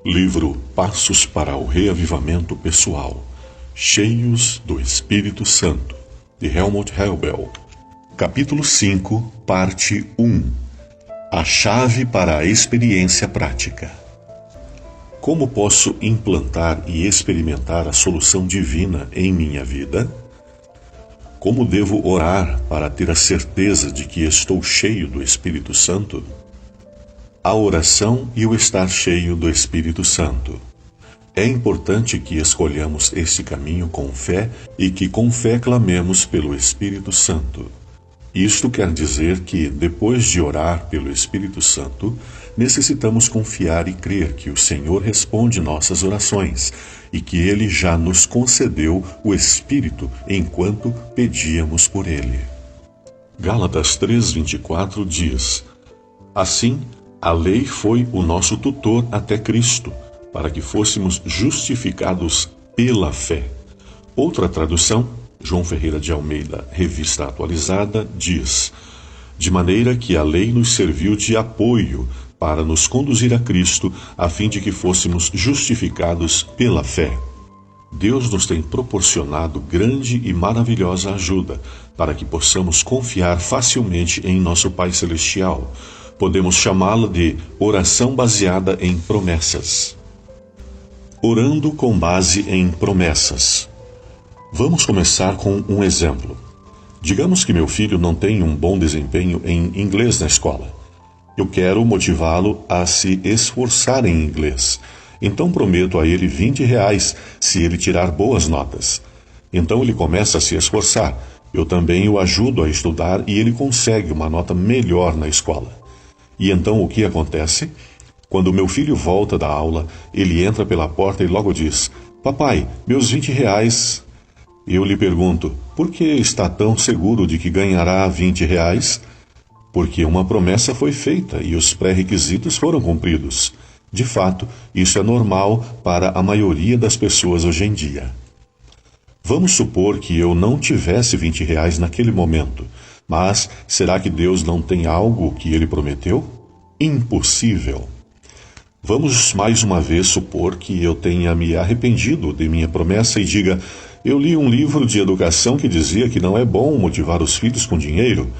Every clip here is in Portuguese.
Livro Passos para o Reavivamento Pessoal, Cheios do Espírito Santo, de Helmut Helbel. Capítulo 5, Parte 1. A chave para a experiência prática. Como posso implantar e experimentar a solução divina em minha vida? Como devo orar para ter a certeza de que estou cheio do Espírito Santo? A oração e o estar cheio do Espírito Santo. É importante que escolhamos este caminho com fé e que com fé clamemos pelo Espírito Santo. Isto quer dizer que, depois de orar pelo Espírito Santo, necessitamos confiar e crer que o Senhor responde nossas orações e que Ele já nos concedeu o Espírito enquanto pedíamos por Ele. Gálatas 3:24 diz: Assim, a lei foi o nosso tutor até Cristo, para que fôssemos justificados pela fé. Outra tradução, João Ferreira de Almeida, Revista Atualizada, diz: de maneira que a lei nos serviu de apoio para nos conduzir a Cristo, a fim de que fôssemos justificados pela fé. Deus nos tem proporcionado grande e maravilhosa ajuda, para que possamos confiar facilmente em nosso Pai Celestial. Podemos chamá-la de oração baseada em promessas. Orando com base em promessas. Vamos começar com um exemplo. Digamos que meu filho não tem um bom desempenho em inglês na escola. Eu quero motivá-lo a se esforçar em inglês. Então prometo a ele R$20 se ele tirar boas notas. Então ele começa a se esforçar. Eu também o ajudo a estudar e ele consegue uma nota melhor na escola. E então o que acontece? Quando meu filho volta da aula, ele entra pela porta e logo diz: Papai, meus R$20. Eu lhe pergunto: por que está tão seguro de que ganhará R$20? Porque uma promessa foi feita e os pré-requisitos foram cumpridos. De fato, isso é normal para a maioria das pessoas hoje em dia. Vamos supor que eu não tivesse R$20 naquele momento. Mas, será que Deus não tem algo que Ele prometeu? Impossível. Vamos mais uma vez supor que eu tenha me arrependido de minha promessa e diga: eu li um livro de educação que dizia que não é bom motivar os filhos com dinheiro,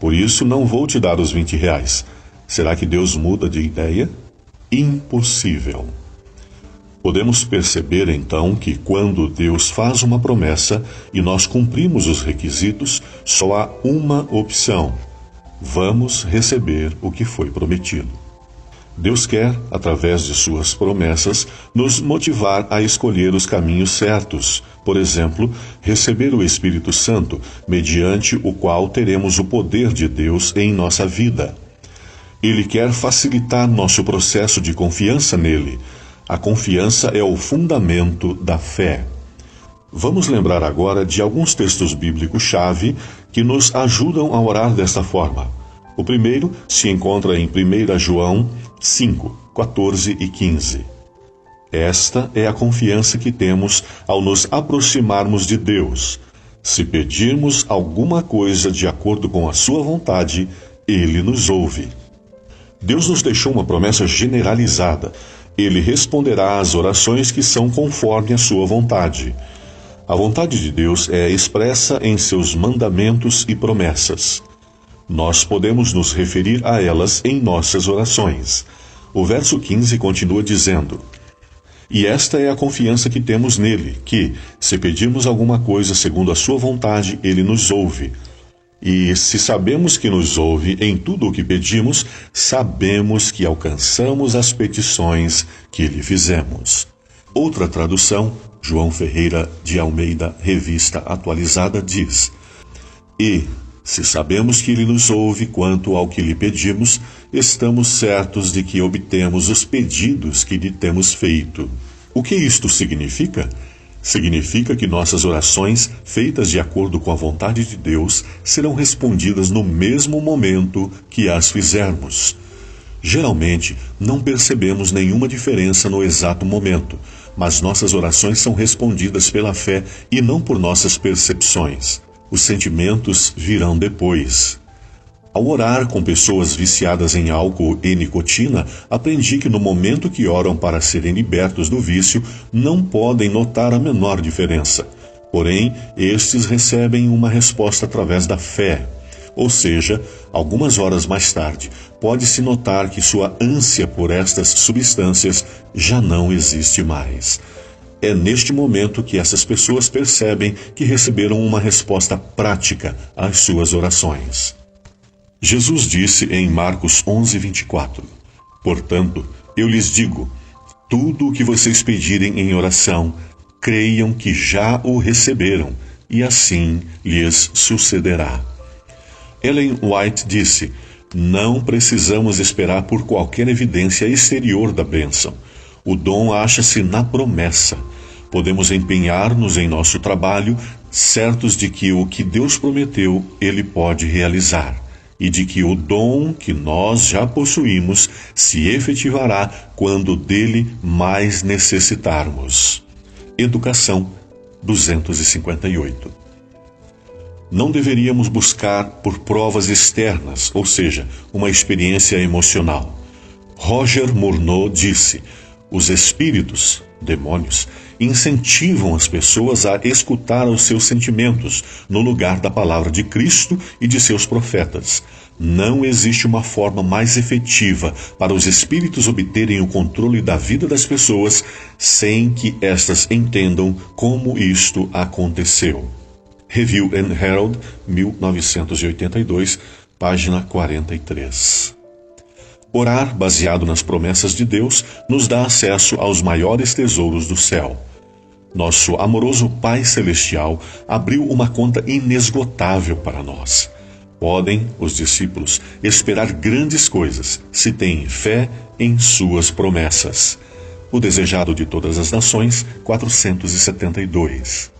por isso não vou te dar os R$20. Será que Deus muda de ideia? Impossível. Podemos perceber então que quando Deus faz uma promessa e nós cumprimos os requisitos, só há uma opção: vamos receber o que foi prometido. Deus quer, através de suas promessas, nos motivar a escolher os caminhos certos. Por exemplo, receber o Espírito Santo, mediante o qual teremos o poder de Deus em nossa vida. Ele quer facilitar nosso processo de confiança nele. A confiança é o fundamento da fé. Vamos lembrar agora de alguns textos bíblicos-chave que nos ajudam a orar desta forma. O primeiro se encontra em 1 João 5, 14 e 15. Esta é a confiança que temos ao nos aproximarmos de Deus. Se pedirmos alguma coisa de acordo com a sua vontade, Ele nos ouve. Deus nos deixou uma promessa generalizada. Ele responderá às orações que são conforme a sua vontade. A vontade de Deus é expressa em seus mandamentos e promessas. Nós podemos nos referir a elas em nossas orações. O verso 15 continua dizendo: E esta é a confiança que temos nele, que, se pedirmos alguma coisa segundo a sua vontade, ele nos ouve. E se sabemos que nos ouve em tudo o que pedimos, sabemos que alcançamos as petições que lhe fizemos. Outra tradução, João Ferreira de Almeida, Revista Atualizada, diz: E, se sabemos que ele nos ouve quanto ao que lhe pedimos, estamos certos de que obtemos os pedidos que lhe temos feito. O que isto significa? Significa que nossas orações, feitas de acordo com a vontade de Deus, serão respondidas no mesmo momento que as fizermos. Geralmente, não percebemos nenhuma diferença no exato momento, mas nossas orações são respondidas pela fé e não por nossas percepções. Os sentimentos virão depois. Ao orar com pessoas viciadas em álcool e nicotina, aprendi que no momento que oram para serem libertos do vício, não podem notar a menor diferença. Porém, estes recebem uma resposta através da fé. Ou seja, algumas horas mais tarde, pode-se notar que sua ânsia por estas substâncias já não existe mais. É neste momento que essas pessoas percebem que receberam uma resposta prática às suas orações. Jesus disse em Marcos 11:24, portanto, eu lhes digo, tudo o que vocês pedirem em oração, creiam que já o receberam, e assim lhes sucederá. Ellen White disse, não precisamos esperar por qualquer evidência exterior da bênção. O dom acha-se na promessa. Podemos empenhar-nos em nosso trabalho, certos de que o que Deus prometeu, Ele pode realizar, e de que o dom que nós já possuímos se efetivará quando dele mais necessitarmos. Educação 258. Não deveríamos buscar por provas externas, ou seja, uma experiência emocional. Roger Murnau disse, os espíritos, demônios, incentivam as pessoas a escutar os seus sentimentos no lugar da palavra de Cristo e de seus profetas. Não existe uma forma mais efetiva para os espíritos obterem o controle da vida das pessoas sem que estas entendam como isto aconteceu. Review and Herald, 1982, página 43. Orar, baseado nas promessas de Deus, nos dá acesso aos maiores tesouros do céu. Nosso amoroso Pai Celestial abriu uma conta inesgotável para nós. Podem os discípulos esperar grandes coisas se têm fé em suas promessas. O desejado de todas as nações, 472.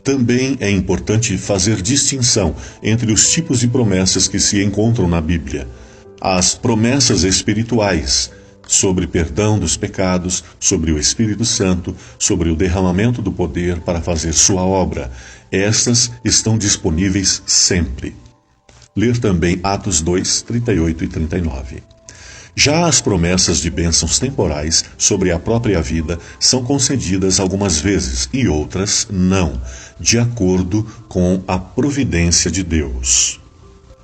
Também é importante fazer distinção entre os tipos de promessas que se encontram na Bíblia. As promessas espirituais, sobre perdão dos pecados, sobre o Espírito Santo, sobre o derramamento do poder para fazer sua obra. Estas estão disponíveis sempre. Ler também Atos 2, 38 e 39. Já as promessas de bênçãos temporais sobre a própria vida são concedidas algumas vezes e outras não, de acordo com a providência de Deus.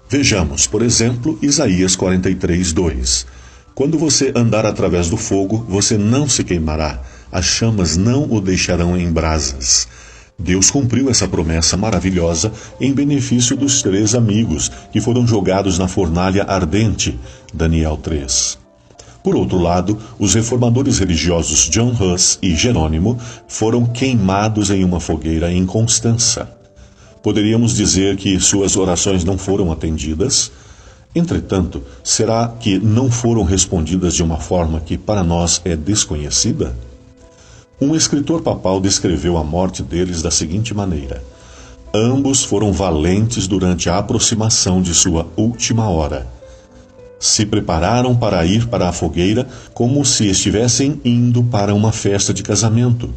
Vejamos, por exemplo, Isaías 43, 2. Quando você andar através do fogo, você não se queimará, as chamas não o deixarão em brasas. Deus cumpriu essa promessa maravilhosa em benefício dos 3 amigos que foram jogados na fornalha ardente, Daniel 3. Por outro lado, os reformadores religiosos John Huss e Jerônimo foram queimados em uma fogueira em Constança. Poderíamos dizer que suas orações não foram atendidas? Entretanto, será que não foram respondidas de uma forma que para nós é desconhecida? Um escritor papal descreveu a morte deles da seguinte maneira: ambos foram valentes durante a aproximação de sua última hora. Se prepararam para ir para a fogueira como se estivessem indo para uma festa de casamento.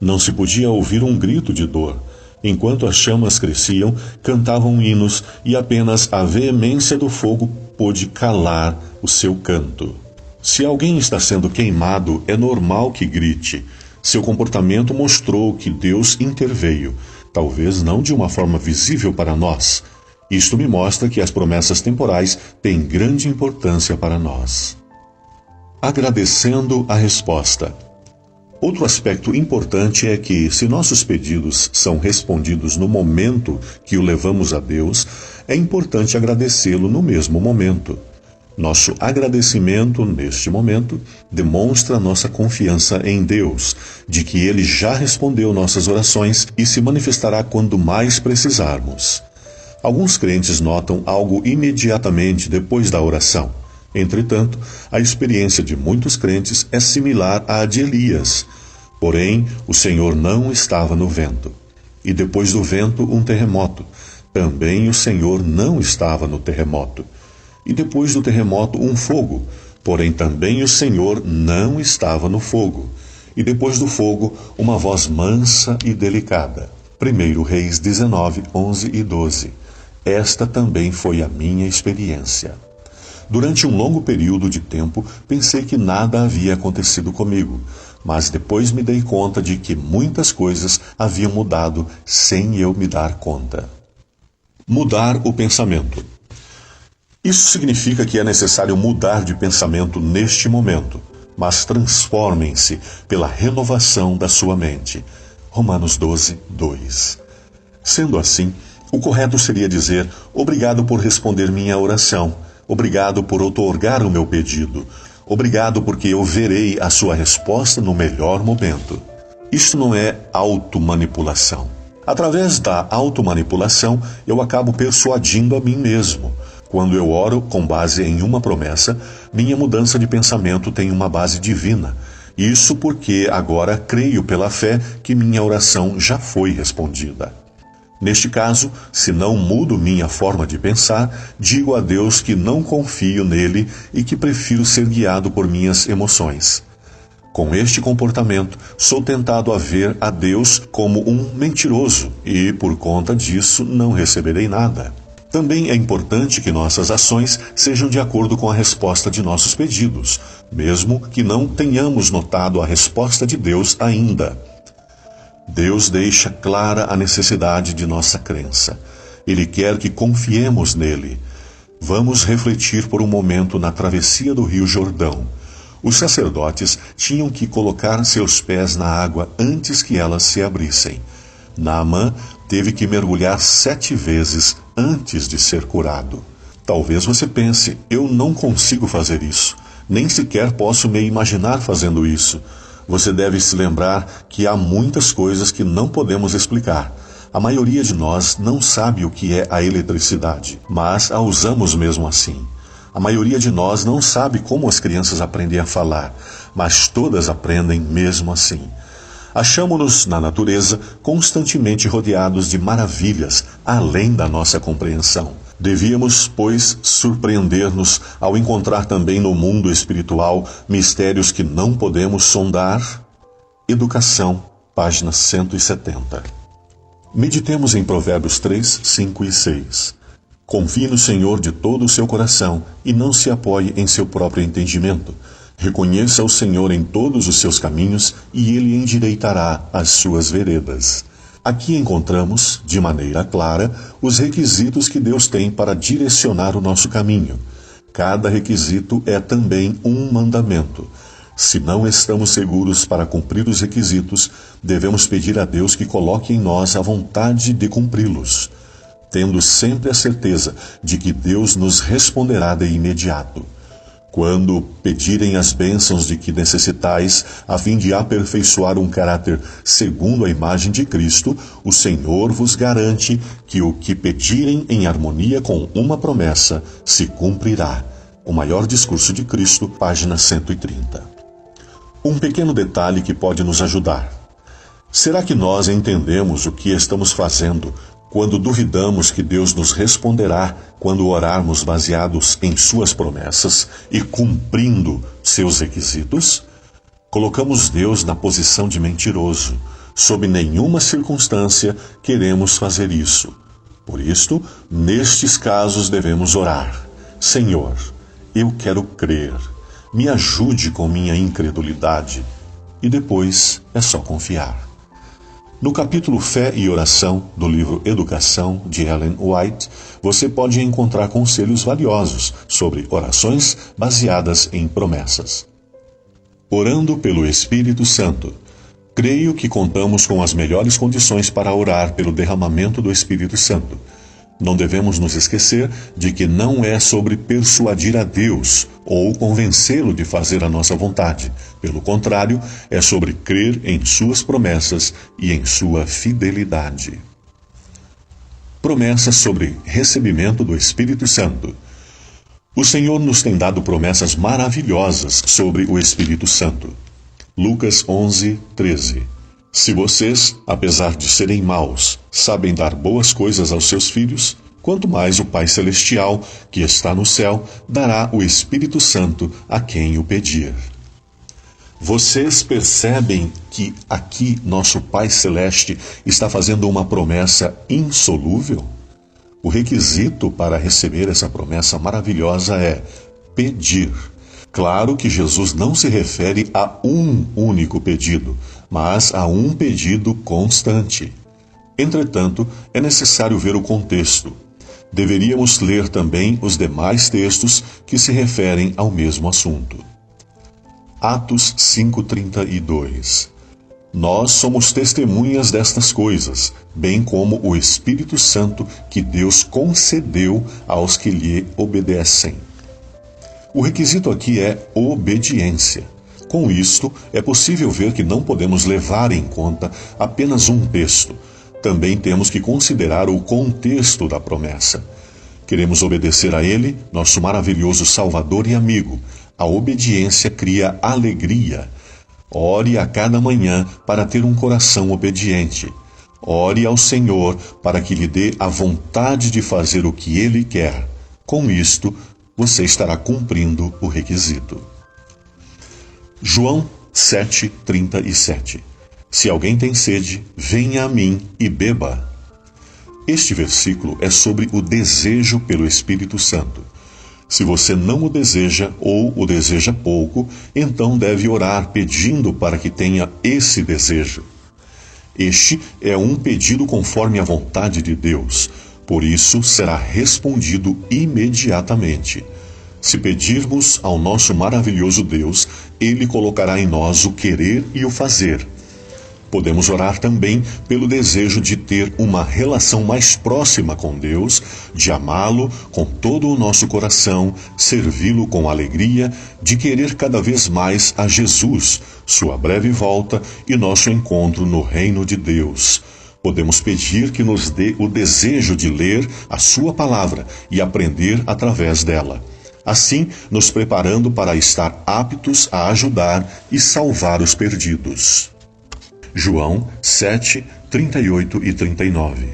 Não se podia ouvir um grito de dor. Enquanto as chamas cresciam, cantavam hinos e apenas a veemência do fogo pôde calar o seu canto. Se alguém está sendo queimado, é normal que grite. Seu comportamento mostrou que Deus interveio, talvez não de uma forma visível para nós. Isto me mostra que as promessas temporais têm grande importância para nós. Agradecendo a resposta. Outro aspecto importante é que, se nossos pedidos são respondidos no momento que o levamos a Deus, é importante agradecê-lo no mesmo momento. Nosso agradecimento, neste momento, demonstra nossa confiança em Deus, de que Ele já respondeu nossas orações e se manifestará quando mais precisarmos. Alguns crentes notam algo imediatamente depois da oração. Entretanto, a experiência de muitos crentes é similar à de Elias. Porém, o Senhor não estava no vento. E depois do vento, um terremoto. Também o Senhor não estava no terremoto. E depois do terremoto, um fogo. Porém, também o Senhor não estava no fogo. E depois do fogo, uma voz mansa e delicada. 1 Reis 19, 11 e 12. Esta também foi a minha experiência. Durante um longo período de tempo, pensei que nada havia acontecido comigo, mas depois me dei conta de que muitas coisas haviam mudado sem eu me dar conta. Mudar o pensamento. Isso significa que é necessário mudar de pensamento neste momento, mas transformem-se pela renovação da sua mente. Romanos 12, 2. Sendo assim, o correto seria dizer: obrigado por responder minha oração, obrigado por outorgar o meu pedido, obrigado porque eu verei a sua resposta no melhor momento. Isto não é automanipulação. Através da automanipulação, eu acabo persuadindo a mim mesmo. Quando eu oro com base em uma promessa, minha mudança de pensamento tem uma base divina. Isso porque agora creio pela fé que minha oração já foi respondida. Neste caso, se não mudo minha forma de pensar, digo a Deus que não confio nele e que prefiro ser guiado por minhas emoções. Com este comportamento, sou tentado a ver a Deus como um mentiroso e, por conta disso, não receberei nada. Também é importante que nossas ações sejam de acordo com a resposta de nossos pedidos, mesmo que não tenhamos notado a resposta de Deus ainda. Deus deixa clara a necessidade de nossa crença. Ele quer que confiemos nele. Vamos refletir por um momento na travessia do Rio Jordão. Os sacerdotes tinham que colocar seus pés na água antes que elas se abrissem. Naamã teve que mergulhar 7 vezes antes de ser curado. Talvez você pense: eu não consigo fazer isso. Nem sequer posso me imaginar fazendo isso. Você deve se lembrar que há muitas coisas que não podemos explicar. A maioria de nós não sabe o que é a eletricidade, mas a usamos mesmo assim. A maioria de nós não sabe como as crianças aprendem a falar, mas todas aprendem mesmo assim. Achamo-nos na natureza constantemente rodeados de maravilhas além da nossa compreensão. Devíamos, pois, surpreender-nos ao encontrar também no mundo espiritual mistérios que não podemos sondar. Educação, página 170. Meditemos em Provérbios 3, 5 e 6. Confie no Senhor de todo o seu coração e não se apoie em seu próprio entendimento. Reconheça o Senhor em todos os seus caminhos e Ele endireitará as suas veredas. Aqui encontramos, de maneira clara, os requisitos que Deus tem para direcionar o nosso caminho. Cada requisito é também um mandamento. Se não estamos seguros para cumprir os requisitos, devemos pedir a Deus que coloque em nós a vontade de cumpri-los, tendo sempre a certeza de que Deus nos responderá de imediato. Quando pedirem as bênçãos de que necessitais, a fim de aperfeiçoar um caráter segundo a imagem de Cristo, o Senhor vos garante que o que pedirem em harmonia com uma promessa se cumprirá. O Maior Discurso de Cristo, página 130. Um pequeno detalhe que pode nos ajudar. Será que nós entendemos o que estamos fazendo quando duvidamos que Deus nos responderá quando orarmos baseados em suas promessas e cumprindo seus requisitos? Colocamos Deus na posição de mentiroso. Sob nenhuma circunstância queremos fazer isso. Por isto, nestes casos devemos orar: Senhor, eu quero crer. Me ajude com minha incredulidade. E depois é só confiar. No capítulo Fé e Oração, do livro Educação, de Ellen White, você pode encontrar conselhos valiosos sobre orações baseadas em promessas. Orando pelo Espírito Santo. Creio que contamos com as melhores condições para orar pelo derramamento do Espírito Santo. Não devemos nos esquecer de que não é sobre persuadir a Deus ou convencê-lo de fazer a nossa vontade. Pelo contrário, é sobre crer em suas promessas e em sua fidelidade. Promessas sobre recebimento do Espírito Santo. O Senhor nos tem dado promessas maravilhosas sobre o Espírito Santo. Lucas 11, 13. Se vocês, apesar de serem maus, sabem dar boas coisas aos seus filhos, quanto mais o Pai Celestial, que está no céu, dará o Espírito Santo a quem o pedir. Vocês percebem que aqui nosso Pai Celeste está fazendo uma promessa insolúvel? O requisito para receber essa promessa maravilhosa é pedir. Claro que Jesus não se refere a um único pedido, mas a um pedido constante. Entretanto, é necessário ver o contexto. Deveríamos ler também os demais textos que se referem ao mesmo assunto. Atos 5:32. Nós somos testemunhas destas coisas, bem como o Espírito Santo que Deus concedeu aos que lhe obedecem. O requisito aqui é obediência. Com isto, é possível ver que não podemos levar em conta apenas um texto. Também temos que considerar o contexto da promessa. Queremos obedecer a Ele, nosso maravilhoso Salvador e amigo. A obediência cria alegria. Ore a cada manhã para ter um coração obediente. Ore ao Senhor para que lhe dê a vontade de fazer o que Ele quer. Com isto, você estará cumprindo o requisito. João 7:37. Se alguém tem sede, venha a mim e beba. Este versículo é sobre o desejo pelo Espírito Santo. Se você não o deseja ou o deseja pouco, então deve orar pedindo para que tenha esse desejo. Este é um pedido conforme a vontade de Deus, por isso será respondido imediatamente. Se pedirmos ao nosso maravilhoso Deus, Ele colocará em nós o querer e o fazer. Podemos orar também pelo desejo de ter uma relação mais próxima com Deus, de amá-lo com todo o nosso coração, servi-lo com alegria, de querer cada vez mais a Jesus, sua breve volta e nosso encontro no reino de Deus. Podemos pedir que nos dê o desejo de ler a sua palavra e aprender através dela. Assim, nos preparando para estar aptos a ajudar e salvar os perdidos. João 7:38 e 39.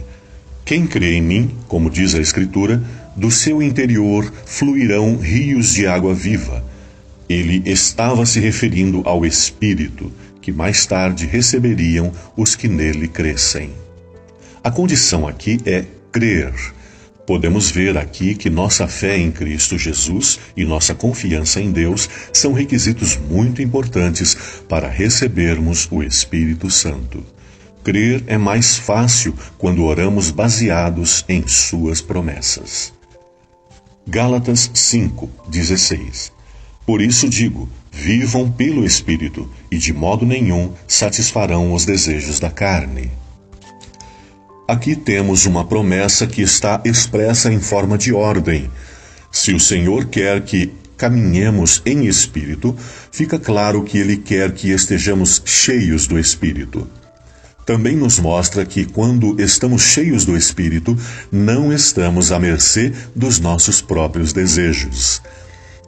Quem crê em mim, como diz a Escritura, do seu interior fluirão rios de água viva. Ele estava se referindo ao Espírito, que mais tarde receberiam os que nele crescem. A condição aqui é crer. Podemos ver aqui que nossa fé em Cristo Jesus e nossa confiança em Deus são requisitos muito importantes para recebermos o Espírito Santo. Crer é mais fácil quando oramos baseados em suas promessas. Gálatas 5:16. Por isso digo, vivam pelo Espírito, e de modo nenhum satisfarão os desejos da carne. Aqui temos uma promessa que está expressa em forma de ordem. Se o Senhor quer que caminhemos em Espírito, fica claro que Ele quer que estejamos cheios do Espírito. Também nos mostra que quando estamos cheios do Espírito, não estamos à mercê dos nossos próprios desejos.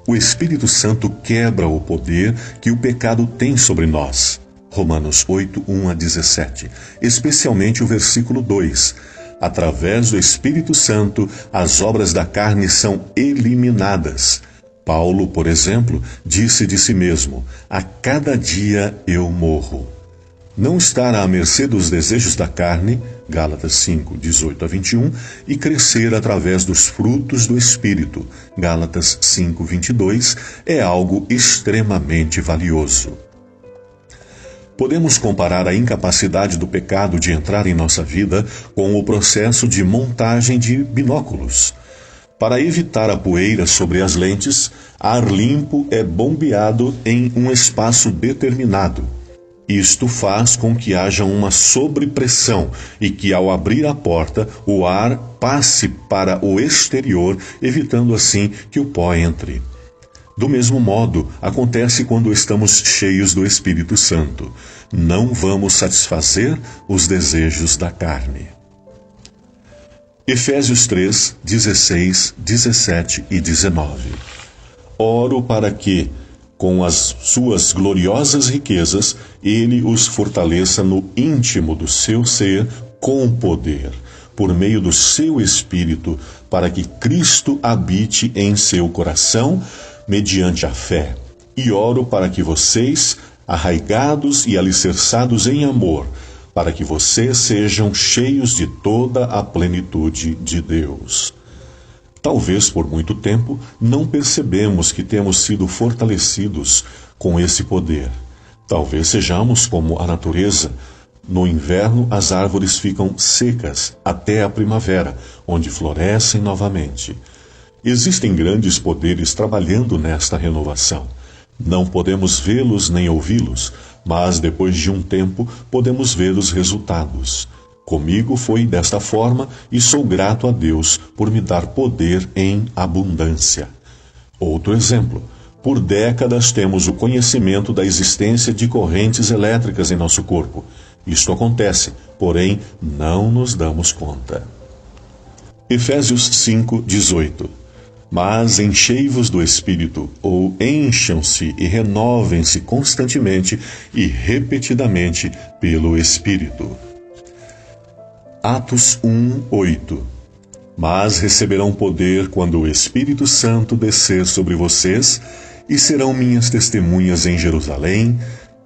O Espírito Santo quebra o poder que o pecado tem sobre nós. Romanos 8:1-17, especialmente o versículo 2. Através do Espírito Santo, as obras da carne são eliminadas. Paulo, por exemplo, disse de si mesmo, a cada dia eu morro. Não estar à mercê dos desejos da carne, Gálatas 5:18-21, e crescer através dos frutos do Espírito, Gálatas 5:22, é algo extremamente valioso. Podemos comparar a incapacidade do pecado de entrar em nossa vida com o processo de montagem de binóculos. Para evitar a poeira sobre as lentes, ar limpo é bombeado em um espaço determinado. Isto faz com que haja uma sobrepressão e que, ao abrir a porta, o ar passe para o exterior, evitando assim que o pó entre. Do mesmo modo, acontece quando estamos cheios do Espírito Santo. Não vamos satisfazer os desejos da carne. Efésios 3:16, 17 e 19. Oro para que, com as suas gloriosas riquezas, Ele os fortaleça no íntimo do seu ser com poder, por meio do seu Espírito, para que Cristo habite em seu coração, mediante a fé. E oro para que vocês, arraigados e alicerçados em amor, para que vocês sejam cheios de toda a plenitude de Deus. Talvez por muito tempo não percebemos que temos sido fortalecidos com esse poder. Talvez sejamos como a natureza. No inverno as árvores ficam secas até a primavera, onde florescem novamente. Existem grandes poderes trabalhando nesta renovação. Não podemos vê-los nem ouvi-los, mas depois de um tempo podemos ver os resultados. Comigo foi desta forma e sou grato a Deus por me dar poder em abundância. Outro exemplo. Por décadas temos o conhecimento da existência de correntes elétricas em nosso corpo. Isto acontece, porém não nos damos conta. Efésios 5:18. Mas enchei-vos do Espírito, ou encham-se e renovem-se constantemente e repetidamente pelo Espírito. Atos 1:8. Mas receberão poder quando o Espírito Santo descer sobre vocês, e serão minhas testemunhas em Jerusalém,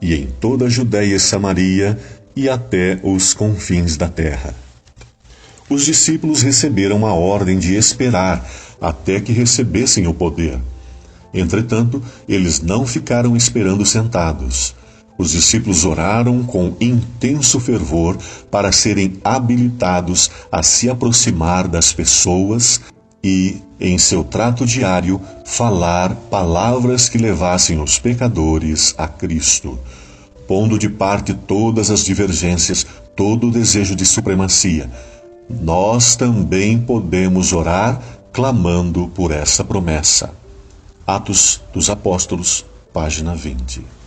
e em toda a Judéia e Samaria, e até os confins da terra. Os discípulos receberam a ordem de esperar até que recebessem o poder. Entretanto, eles não ficaram esperando sentados. Os discípulos oraram com intenso fervor para serem habilitados a se aproximar das pessoas e, em seu trato diário, falar palavras que levassem os pecadores a Cristo, pondo de parte todas as divergências, todo o desejo de supremacia. Nós também podemos orar clamando por essa promessa. Atos dos Apóstolos, página 20.